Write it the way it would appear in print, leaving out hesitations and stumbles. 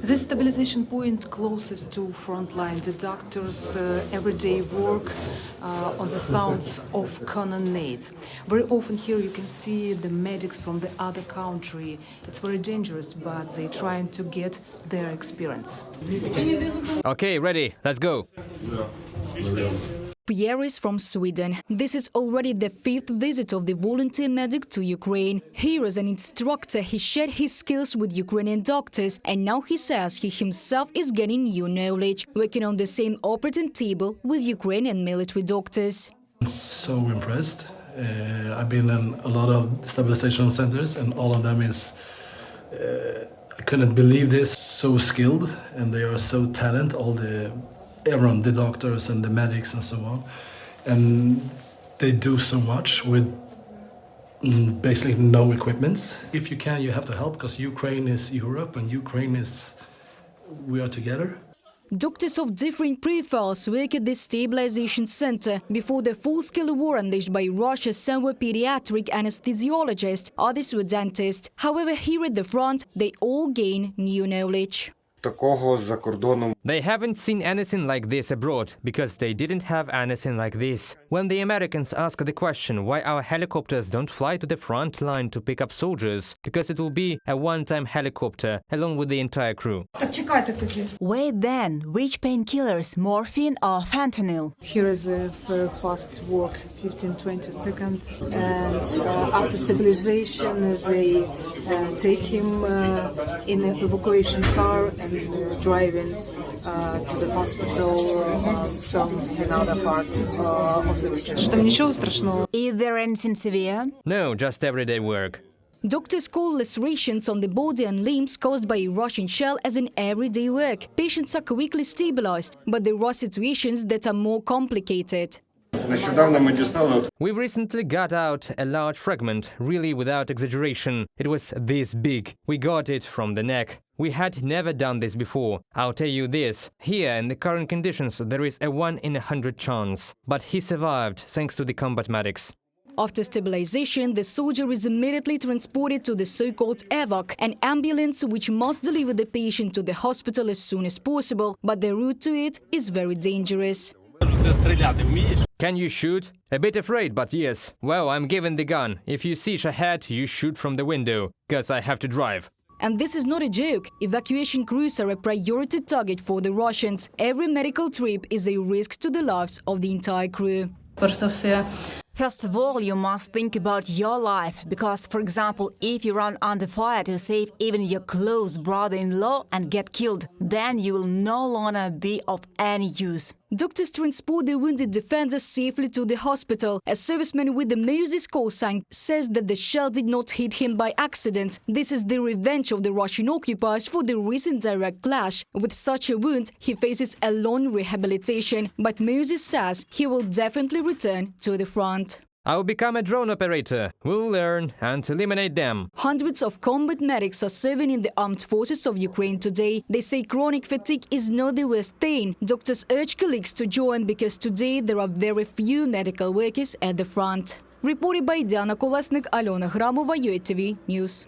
The stabilization point closest to front line, the doctors' everyday work on the sounds of cannonades. Very often here you can see the medics from the other country. It's very dangerous, but they're trying to get their experience. Okay, ready, let's go. Pierre is from Sweden. This is already the 5th visit of the volunteer medic to Ukraine. Here as an instructor, he shared his skills with Ukrainian doctors, and now he says he himself is getting new knowledge, working on the same operating table with Ukrainian military doctors. I'm so impressed. I've been in a lot of stabilization centers, and all of them is... I couldn't believe this, so skilled, and they are so talented, everyone, the doctors and the medics and so on, and they do so much with basically no equipments. If you can, you have to help, because Ukraine is Europe and Ukraine is, we are together. Doctors of different profiles work at the stabilization center. Before the full-scale war unleashed by Russia, some were pediatric anesthesiologists, others were dentists. However, here at the front, they all gain new knowledge. They haven't seen anything like this abroad, because they didn't have anything like this. When the Americans ask the question why our helicopters don't fly to the front line to pick up soldiers, because it will be a one-time helicopter along with the entire crew. Wait then, which painkillers, morphine or fentanyl? Here is a very fast work, 15-20 seconds, and after stabilization they take him in an evacuation car and driving to the hospital some another part of the region. Is there anything severe? No, just everyday work. Doctors call lacerations on the body and limbs caused by a Russian shell as in everyday work. Patients are quickly stabilized, but there are situations that are more complicated. We've recently got out a large fragment, really without exaggeration. It was this big. We got it from the neck. We had never done this before. I'll tell you this, here in the current conditions there is a 1 in 100 chance. But he survived thanks to the combat medics. After stabilization, the soldier is immediately transported to the so-called evac, an ambulance which must deliver the patient to the hospital as soon as possible, but the route to it is very dangerous. Can you shoot? A bit afraid, but yes. Well, I'm given the gun. If you see Shahed, you shoot from the window, cause I have to drive. And this is not a joke. Evacuation crews are a priority target for the Russians. Every medical trip is a risk to the lives of the entire crew. First of all, you must think about your life, because, for example, if you run under fire to save even your close brother-in-law and get killed, then you will no longer be of any use. Doctors transport the wounded defenders safely to the hospital. A serviceman with the Moses call sign says that the shell did not hit him by accident. This is the revenge of the Russian occupiers for the recent direct clash. With such a wound, he faces a long rehabilitation, but Moses says he will definitely return to the front. I'll become a drone operator. We'll learn and eliminate them. Hundreds of combat medics are serving in the armed forces of Ukraine today. They say chronic fatigue is not the worst thing. Doctors urge colleagues to join because today there are very few medical workers at the front. Reported by Diana Kolesnik, Alona Gramova, UATV News.